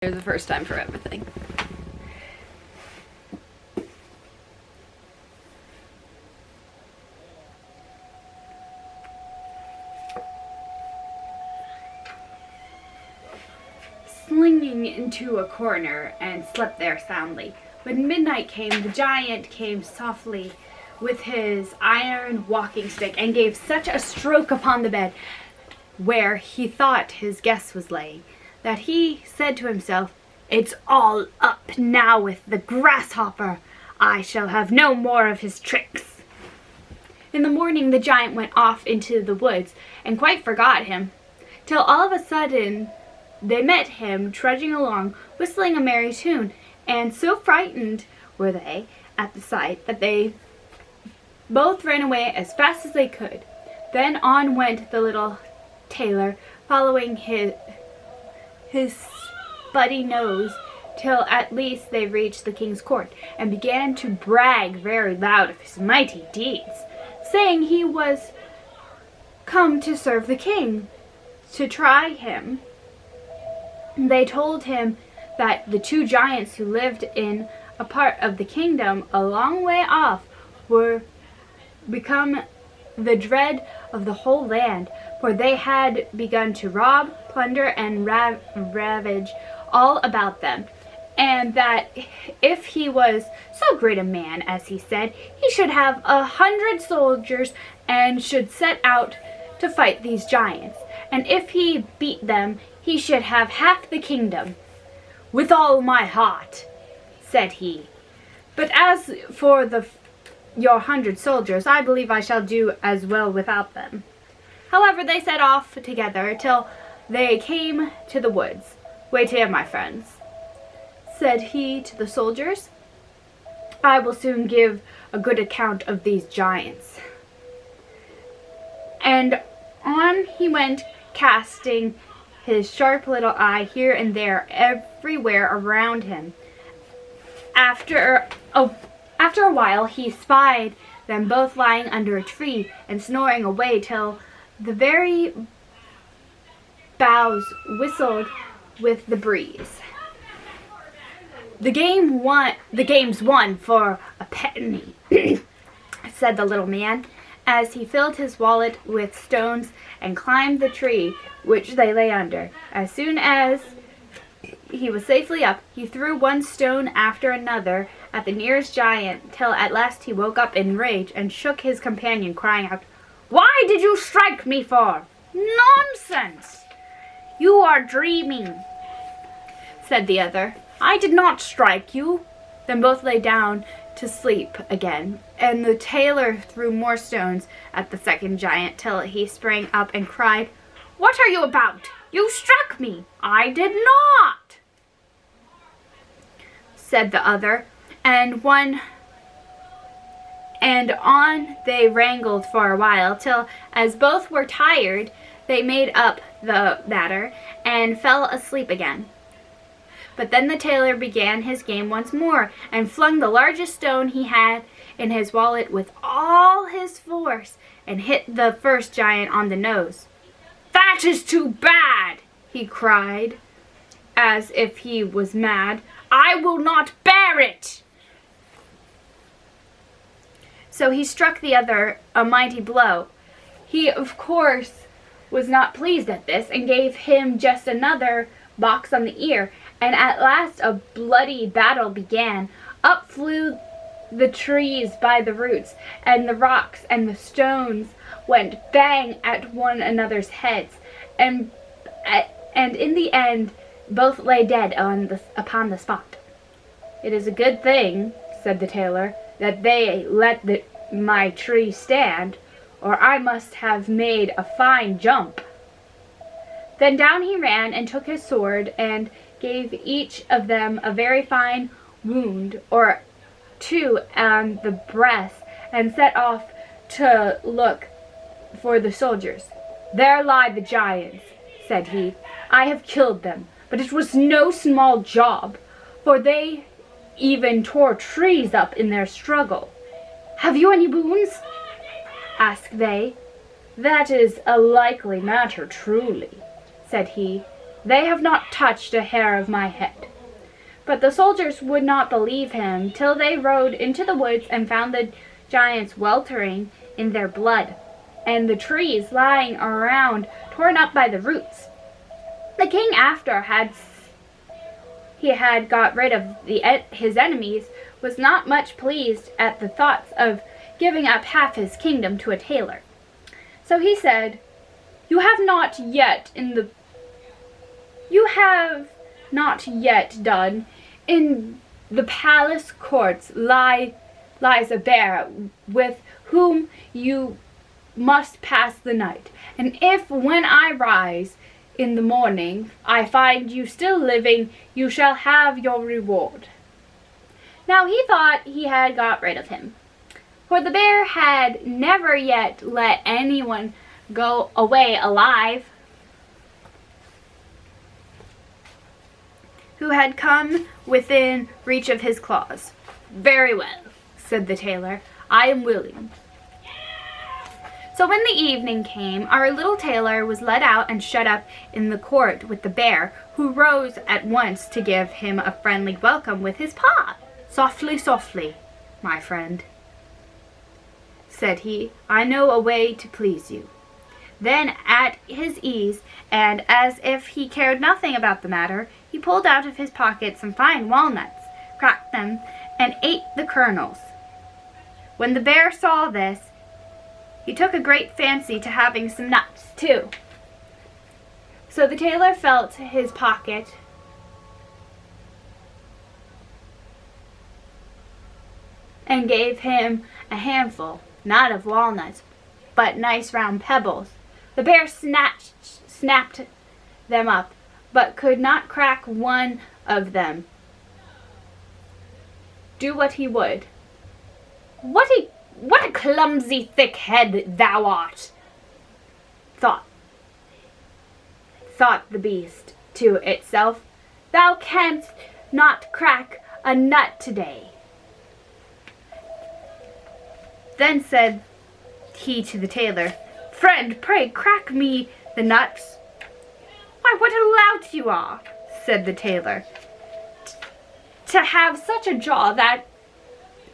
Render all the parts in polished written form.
There's a first time for everything. Slinging into a corner and slept there soundly. When midnight came, the giant came softly with his iron walking stick and gave such a stroke upon the bed where he thought his guest was laying, that he said to himself, "It's all up now with the grasshopper. I shall have no more of his tricks." In the morning the giant went off into the woods and quite forgot him, till all of a sudden they met him trudging along, whistling a merry tune, and so frightened were they at the sight that they both ran away as fast as they could. Then on went the little tailor, following his spuddy nose, till at least they reached the king's court, and began to brag very loud of his mighty deeds, saying he was come to serve the king, to try him. They told him that the two giants who lived in a part of the kingdom a long way off were become the dread of the whole land, for they had begun to rob, plunder, and ravage all about them, and that if he was so great a man as he said, he should have 100 soldiers and should set out to fight these giants, and if he beat them he should have half the kingdom. "With all my heart," said he, "but as for your 100 soldiers, I believe I shall do as well without them." However, they set off together till they came to the woods. "Wait here, my friends," said he to the soldiers. "I will soon give a good account of these giants." And on he went, casting his sharp little eye here and there everywhere around him. After a while he spied them both lying under a tree and snoring away till the very boughs whistled with the breeze. The game's won for a penny," said the little man, as he filled his wallet with stones and climbed the tree which they lay under. As soon as he was safely up, he threw one stone after another at the nearest giant, till at last he woke up in rage and shook his companion, crying out, "Why did you strike me for?" "Nonsense! You are dreaming," said the other. "I did not strike you." Then both lay down to sleep again, and the tailor threw more stones at the second giant till he sprang up and cried, "What are you about? You struck me." "I did not," said the other, and on they wrangled for a while, till as both were tired they made up the matter and fell asleep again. But then the tailor began his game once more, and flung the largest stone he had in his wallet with all his force, and hit the first giant on the nose. "That is too bad," he cried, as if he was mad. "I will not bear it." So he struck the other a mighty blow. He, of course, was not pleased at this, and gave him just another box on the ear, and at last a bloody battle began. Up flew the trees by the roots, and the rocks and the stones went bang at one another's heads, and in the end both lay dead upon the spot. "It is a good thing," said the tailor, "that they let my tree stand, or I must have made a fine jump." Then down he ran and took his sword and gave each of them a very fine wound or two on the breast, and set off to look for the soldiers. "There lie the giants," said he. "I have killed them, but it was no small job, for they even tore trees up in their struggle." "Have you any wounds?" asked they. "That is a likely matter, truly," said he. They have not touched a hair of my head." But the soldiers would not believe him till they rode into the woods and found the giants weltering in their blood, and the trees lying around torn up by the roots. The king, after he had got rid of his enemies, was not much pleased at the thoughts of giving up half his kingdom to a tailor. So he said, You have not yet done. In the palace courts lies a bear with whom you must pass the night. And if when I rise in the morning I find you still living, you shall have your reward." Now he thought he had got rid of him, for the bear had never yet let anyone go away alive who had come within reach of his claws. "Very well," said the tailor, "I am willing." So when the evening came, our little tailor was let out and shut up in the court with the bear, who rose at once to give him a friendly welcome with his paw. "Softly, softly, my friend," said he, "I know a way to please you." Then, at his ease, and as if he cared nothing about the matter, he pulled out of his pocket some fine walnuts, cracked them, and ate the kernels. When the bear saw this, he took a great fancy to having some nuts, too. So the tailor felt his pocket and gave him a handful, not of walnuts, but nice round pebbles. The bear snapped them up, but could not crack one of them, do what he would. What a clumsy thick head thou art," thought the beast to itself. "Thou canst not crack a nut today." Then said he to the tailor, "Friend, pray crack me the nuts." "Why, what a lout you are," said the tailor, "to have such a jaw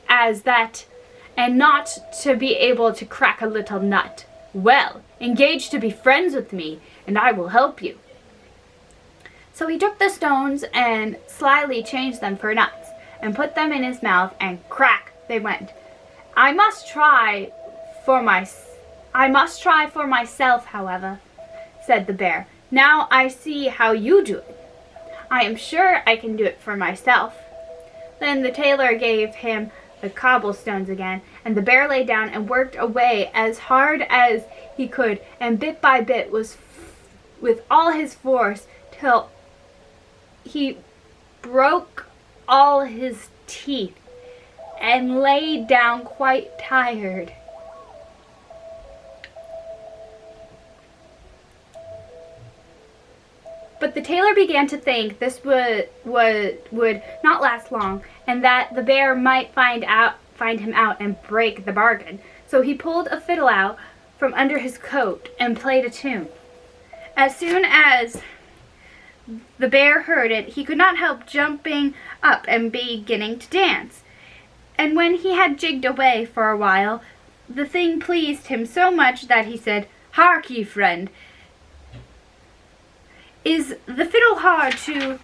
as that, and not to be able to crack a little nut. Well, engage to be friends with me, and I will help you." So he took the stones and slyly changed them for nuts, and put them in his mouth, and crack they went. I must try for myself, however," said the bear. "Now I see how you do it. I am sure I can do it for myself." Then the tailor gave him the cobblestones again, and the bear lay down and worked away as hard as he could, and bit by bit was with all his force, till he broke all his teeth and lay down quite tired. But the tailor began to think this would not last long, and that the bear might find him out and break the bargain. So he pulled a fiddle out from under his coat and played a tune. As soon as the bear heard it, he could not help jumping up and beginning to dance. And when he had jigged away for a while, the thing pleased him so much that he said, "Hark ye, friend, is the fiddle hard to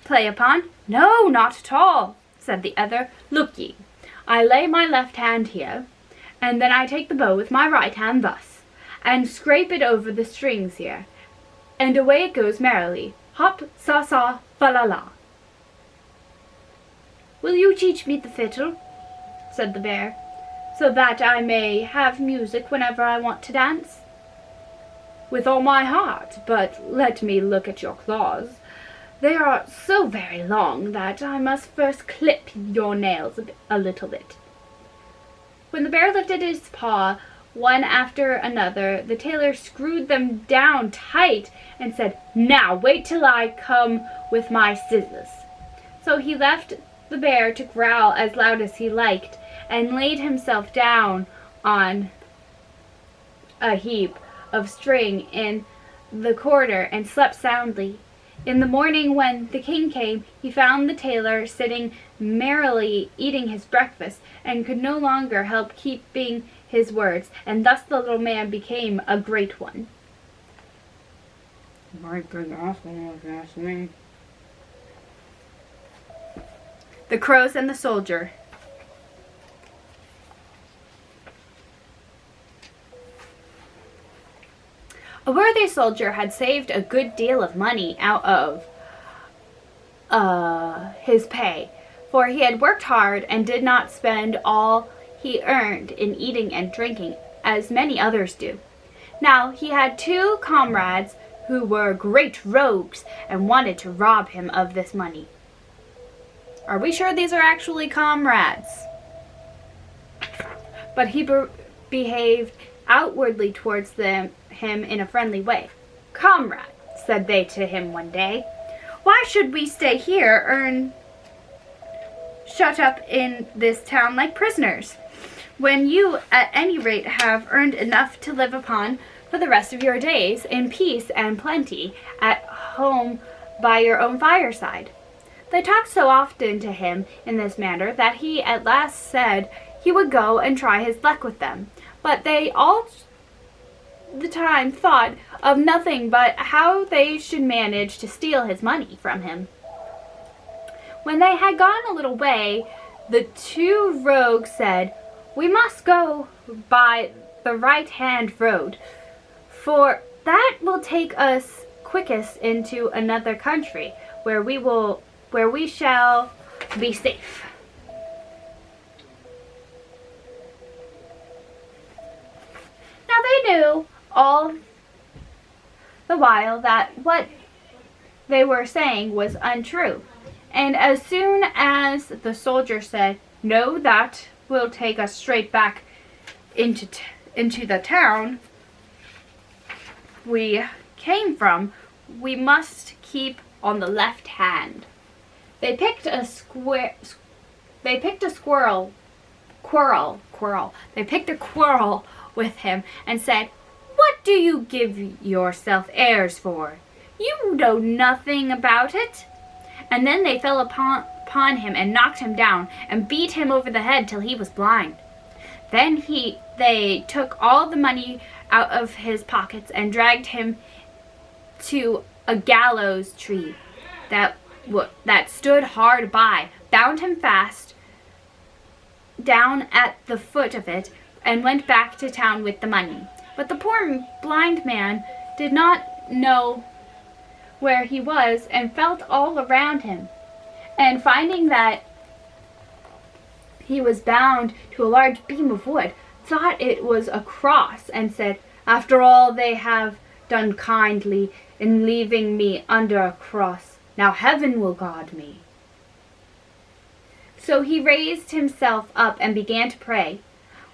play upon?" "No, not at all," said the other. "Look ye, I lay my left hand here, and then I take the bow with my right hand thus, and scrape it over the strings here, and away it goes merrily. Hop, sa, sa, fa, la, la." "Will you teach me the fiddle?" said the bear, "so that I may have music whenever I want to dance?" "With all my heart, but let me look at your claws. They are so very long that I must first clip your nails a little bit." When the bear lifted his paw, one after another, the tailor screwed them down tight and said, "Now wait till I come with my scissors." So he left the bear to growl as loud as he liked, and laid himself down on a heap of string in the corner and slept soundly. In the morning when the king came, he found the tailor sitting merrily eating his breakfast, and could no longer help keeping his words, and thus the little man became a great one. Right, big asshole, if you ask me. The Crows and the Soldier. A worthy soldier had saved a good deal of money out of his pay, for he had worked hard and did not spend all he earned in eating and drinking, as many others do. Now he had 2 comrades who were great rogues and wanted to rob him of this money. Are we sure these are actually comrades? But he behaved outwardly towards him in a friendly way. "Comrade," said they to him one day, "why should we stay here shut up in this town like prisoners, when you at any rate have earned enough to live upon for the rest of your days in peace and plenty at home by your own fireside?" They talked so often to him in this manner that he at last said he would go and try his luck with them. But they all the time thought of nothing but how they should manage to steal his money from him. When they had gone a little way, the 2 rogues said, "We must go by the right-hand road, for that will take us quickest into another country, where we shall be safe." Now they knew all the while that what they were saying was untrue, and as soon as the soldier said, "No, that will take us straight back into the town we came from, we must keep on the left hand," they picked a quarrel with him and said, "What do you give yourself airs for? You know nothing about it." And then they fell upon him and knocked him down and beat him over the head till he was blind. Then they took all the money out of his pockets and dragged him to a gallows tree that stood hard by, bound him fast down at the foot of it, and went back to town with the money. But the poor blind man did not know where he was, and felt all around him, and finding that he was bound to a large beam of wood, thought it was a cross, and said, "After all they have done kindly in leaving me under a cross, now heaven will guard me." So he raised himself up and began to pray.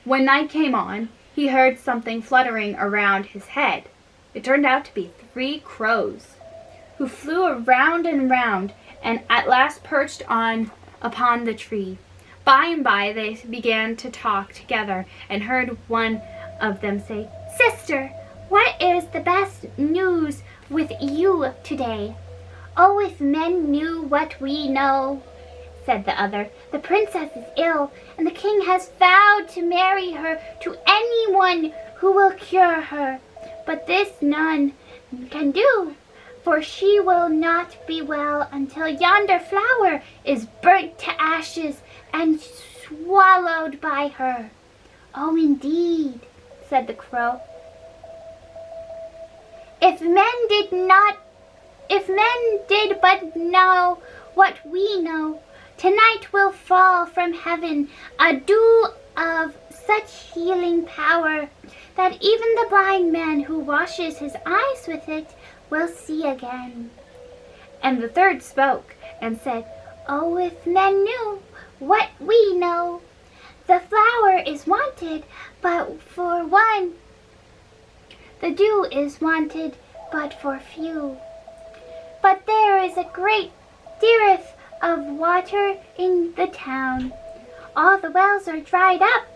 When night came on, he heard something fluttering around his head. It turned out to be 3 crows, who flew around and round, and at last perched upon the tree. By and by they began to talk together, and heard one of them say, "Sister, what is the best news with you today?" "Oh, if men knew what we know," said the other. "The princess is ill, and the king has vowed to marry her to anyone who will cure her. But this none can do, for she will not be well until yonder flower is burnt to ashes and swallowed by her." "Oh, indeed," said the crow. If men did but know what we know, tonight will fall from heaven a dew of such healing power that even the blind man who washes his eyes with it will see again." And the third spoke and said, "Oh, if men knew what we know, the flower is wanted but for one, the dew is wanted but for few. But there is a great dearth of water in the town. All the wells are dried up,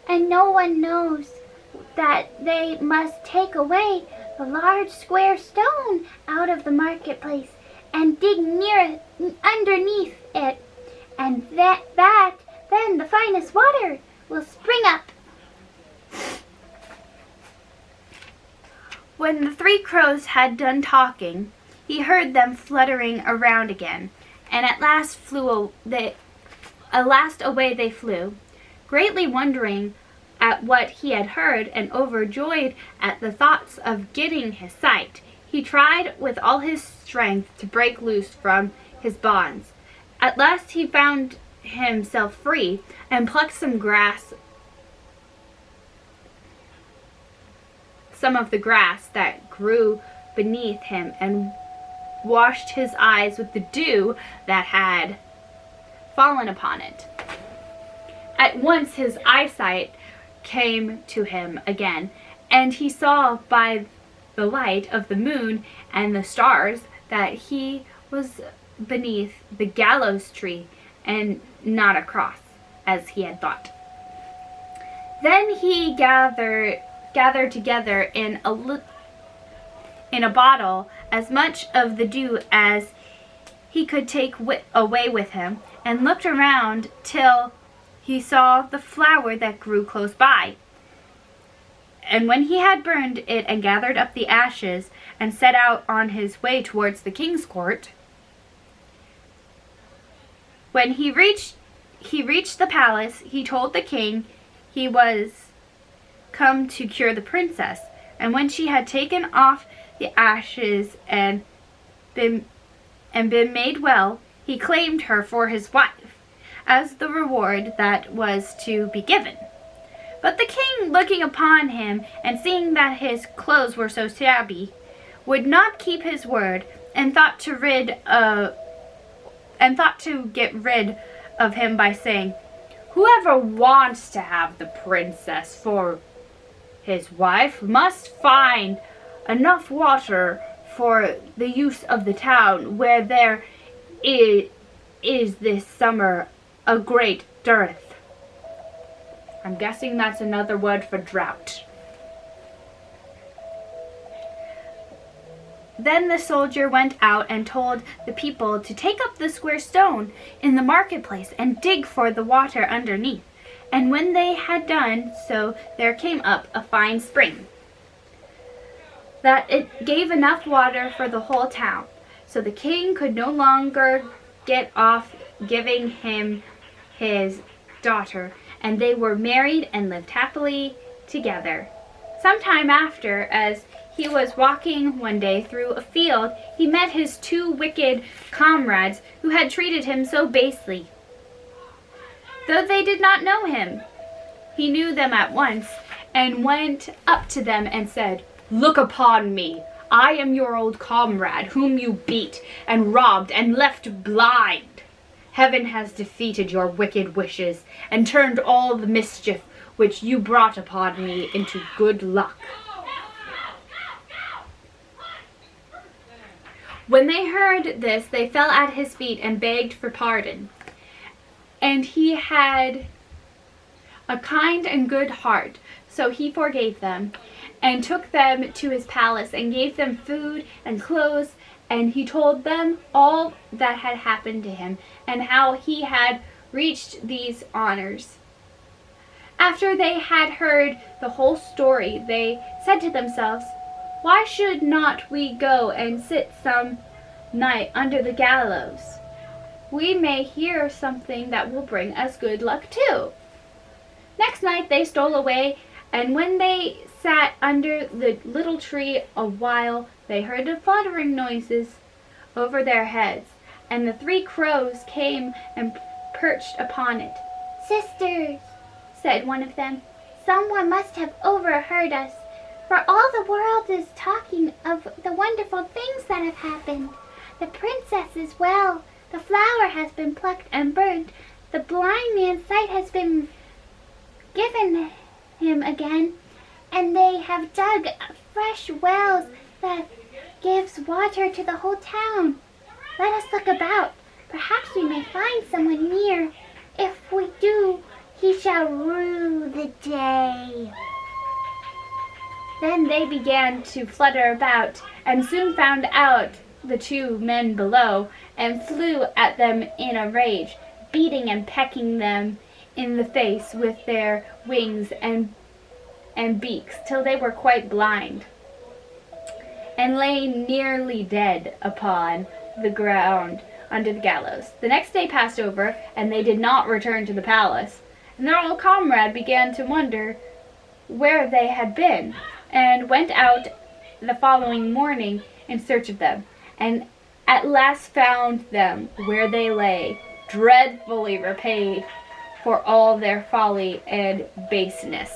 and no one knows that they must take away the large square stone out of the marketplace and dig underneath it, and then the finest water will spring up. When the 3 crows had done talking, he heard them fluttering around again, and at last away they flew. Greatly wondering at what he had heard and overjoyed at the thoughts of getting his sight, he tried with all his strength to break loose from his bonds. At last he found himself free and plucked some of the grass that grew beneath him and washed his eyes with the dew that had fallen upon it. At once his eyesight came to him again, and he saw by the light of the moon and the stars that he was beneath the gallows tree and not a cross, as he had thought. Then he gathered together in a bottle as much of the dew as he could take away with him, and looked around till he saw the flower that grew close by. And when he had burned it and gathered up the ashes and set out on his way towards the king's court, when he reached the palace, he told the king he was come to cure the princess. And when she had taken off the ashes and been made well, he claimed her for his wife, as the reward that was to be given. But the king, looking upon him and seeing that his clothes were so shabby, would not keep his word, and thought to get rid of him by saying, "Whoever wants to have the princess for his wife must find enough water for the use of the town, where there is this summer a great dearth." I'm guessing that's another word for drought. Then the soldier went out and told the people to take up the square stone in the marketplace and dig for the water underneath. And when they had done so, there came up a fine spring, that it gave enough water for the whole town. So the king could no longer get off giving him his daughter, and they were married and lived happily together. Some time after, as he was walking one day through a field, he met his 2 wicked comrades who had treated him so basely. Though they did not know him, he knew them at once, and went up to them and said, "Look upon me. I am your old comrade, whom you beat and robbed and left blind. Heaven has defeated your wicked wishes and turned all the mischief which you brought upon me into good luck." When they heard this, they fell at his feet and begged for pardon. And he had a kind and good heart, so he forgave them and took them to his palace and gave them food and clothes, and he told them all that had happened to him and how he had reached these honors. After they had heard the whole story, they said to themselves, "Why should not we go and sit some night under the gallows? We may hear something that will bring us good luck too." Next night they stole away, and when they sat under the little tree a while, they heard the fluttering noises over their heads, and the 3 crows came and perched upon it. "Sisters," said one of them, "someone must have overheard us, for all the world is talking of the wonderful things that have happened. The princess is well, the flower has been plucked and burnt, the blind man's sight has been given him again, and they have dug fresh wells that gives water to the whole town. Let us look about. Perhaps we may find someone near. If we do, he shall rue the day." Then they began to flutter about, and soon found out the two men below and flew at them in a rage, beating and pecking them in the face with their wings and beaks till they were quite blind, and lay nearly dead upon the ground under the gallows. The next day passed over, and they did not return to the palace, and their old comrade began to wonder where they had been, and went out the following morning in search of them, and at last found them where they lay, dreadfully repaid for all their folly and baseness.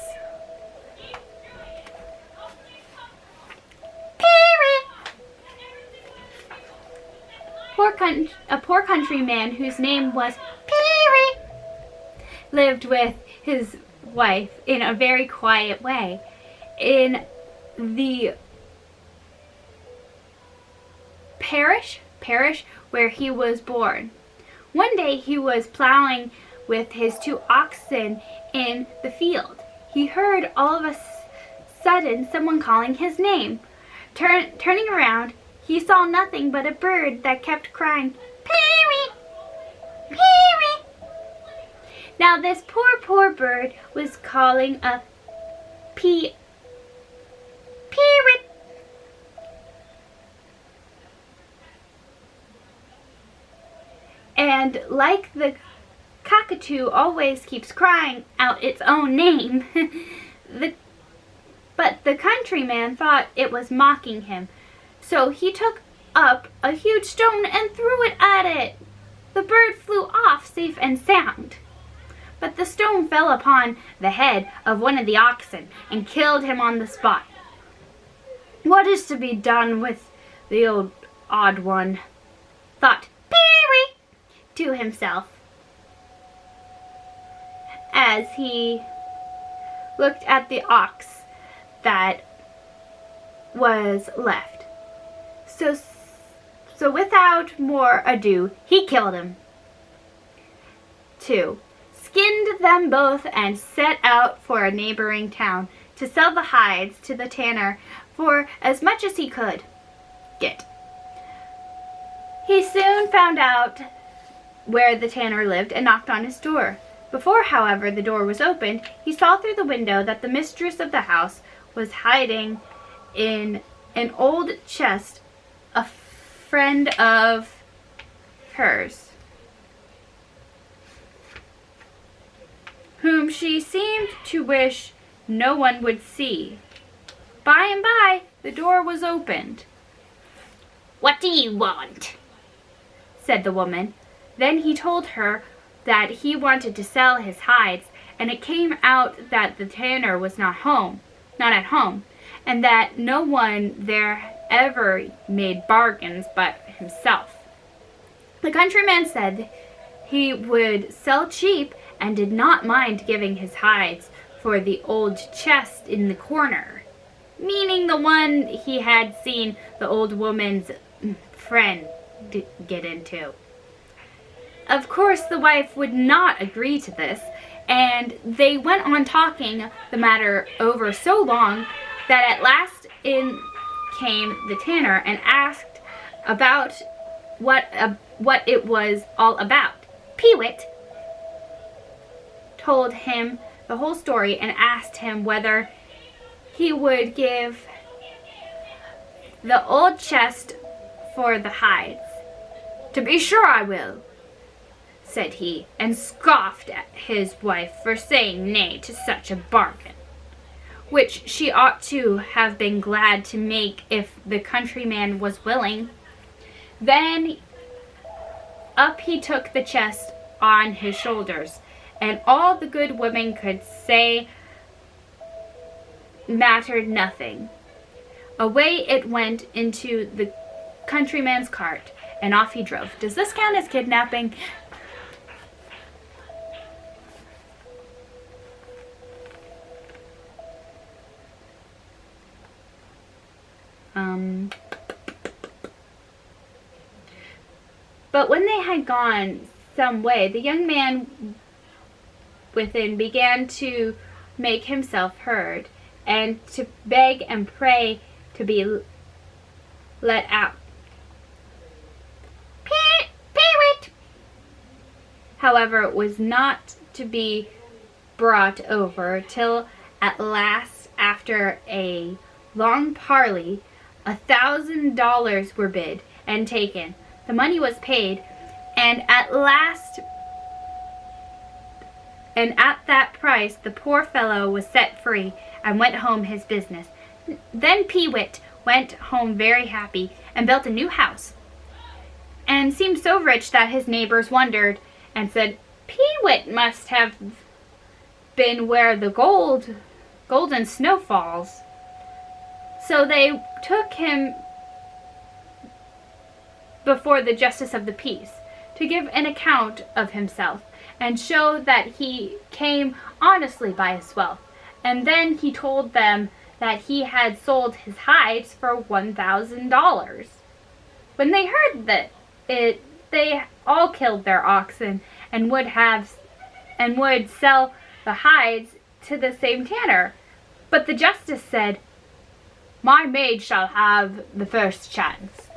A poor countryman whose name was Perry lived with his wife in a very quiet way in the parish where he was born. One day he was plowing with his two oxen in the field. He heard all of a sudden someone calling his name. Turning around, he saw nothing but a bird that kept crying, "Perry! Perry!" Now this poor bird was calling a parrot. And like the cockatoo always keeps crying out its own name, but the countryman thought it was mocking him. So he took up a huge stone and threw it at it. The bird flew off safe and sound, but the stone fell upon the head of one of the oxen and killed him on the spot. What is to be done with the old odd one? Thought Perry to himself as he looked at the ox that was left. So without more ado, he killed him. 2. Skinned them both and set out for a neighboring town to sell the hides to the tanner for as much as he could get. He soon found out where the tanner lived and knocked on his door. Before, however, the door was opened, he saw through the window that the mistress of the house was hiding in an old chest, a friend of hers, whom she seemed to wish no one would see. By and by, the door was opened. "What do you want?" said the woman. Then he told her that he wanted to sell his hides, and it came out that the tanner was not at home, and that no one there ever made bargains but himself. The countryman said he would sell cheap and did not mind giving his hides for the old chest in the corner, meaning the one he had seen the old woman's friend get into. Of course, the wife would not agree to this, and they went on talking the matter over so long that at last in came the tanner and asked about what it was all about. Peewit told him the whole story and asked him whether he would give the old chest for the hides. "To be sure I will," said he, and scoffed at his wife for saying nay to such a bargain, which she ought to have been glad to make if the countryman was willing. Then up he took the chest on his shoulders, and all the good woman could say mattered nothing. Away it went into the countryman's cart, and off he drove. Does this count as kidnapping? But when they had gone some way, the young man within began to make himself heard, and to beg and pray to be let out. however, was not to be brought over till at last, after a long parley, $1,000 were bid and taken. The money was paid, and at that price the poor fellow was set free and went home his business. Then Peewit went home very happy and built a new house, and seemed so rich that his neighbors wondered and said, "Peewit must have been where the golden snow falls." So they took him before the justice of the peace to give an account of himself and show that he came honestly by his wealth. And then he told them that he had sold his hides for $1,000. When they heard that, they all killed their oxen and would sell the hides to the same tanner. But the justice said, "My maid shall have the first chance."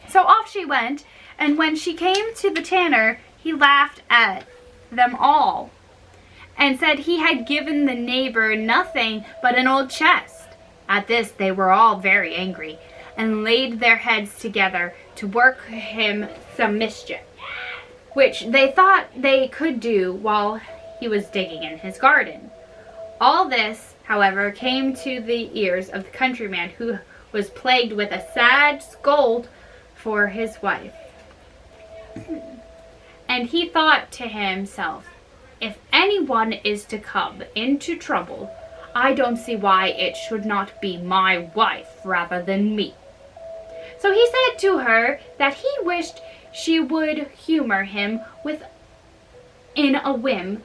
So off she went, and when she came to the tanner, he laughed at them all and said he had given the neighbor nothing but an old chest. At this they were all very angry, and laid their heads together to work him some mischief, which they thought they could do while he was digging in his garden. All this, however, came to the ears of the countryman, who was plagued with a sad scold for his wife. And he thought to himself, "If anyone is to come into trouble, I don't see why it should not be my wife rather than me." So he said to her that he wished she would humor him in a whim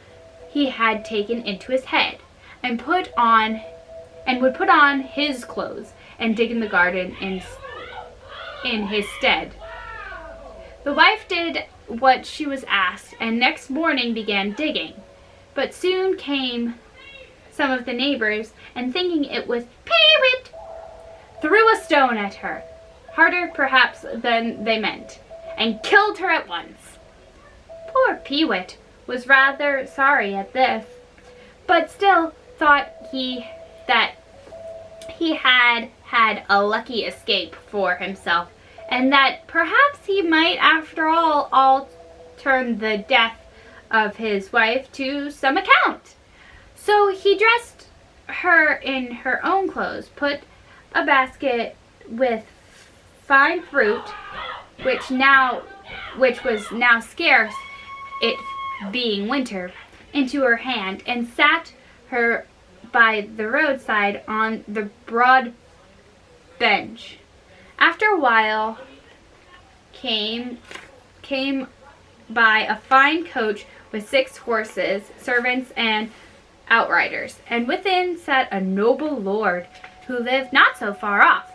he had taken into his head, and would put on his clothes and dig in the garden in his stead. The wife did what she was asked, and next morning began digging. But soon came some of the neighbors, and thinking it was Peewit, threw a stone at her, harder perhaps than they meant, and killed her at once. Poor Peewit was rather sorry at this, but still thought that he had had a lucky escape for himself, and that perhaps he might after all turn the death of his wife to some account. So he dressed her in her own clothes, put a basket with fine fruit, which was now scarce, it being winter, into her hand, and sat her by the roadside on the broad bench. After a while came by a fine coach with 6 horses, servants, and outriders, and within sat a noble lord who lived not so far off.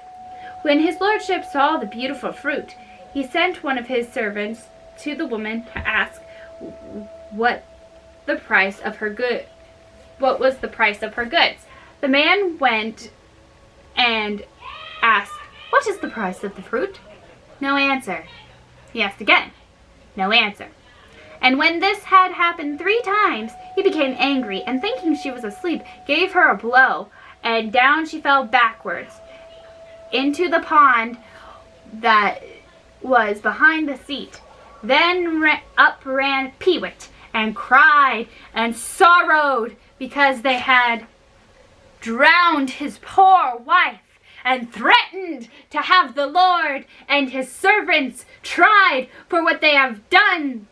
When his lordship saw the beautiful fruit, he sent one of his servants to the woman to ask what was the price of her goods. The man went and asked, "What is the price of the fruit?" No answer. He asked again. No answer. And when this had happened 3 times, he became angry, and thinking she was asleep, gave her a blow, and down she fell backwards into the pond that was behind the seat. Then up ran Peewit, and cried and sorrowed because they had drowned his poor wife, and threatened to have the Lord and his servants tried for what they had done.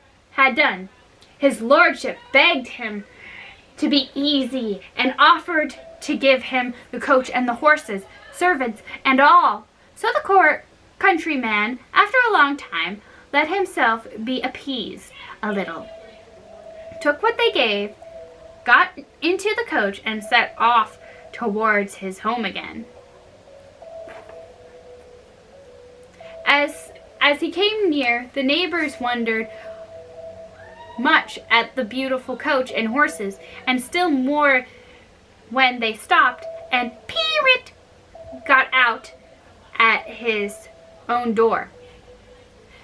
His lordship begged him to be easy, and offered to give him the coach and the horses, servants, and all. So the countryman, after a long time, let himself be appeased a little, took what they gave, got into the coach, and set off towards his home again. As he came near, the neighbors wondered much at the beautiful coach and horses, and still more when they stopped and Peewit got out at his own door.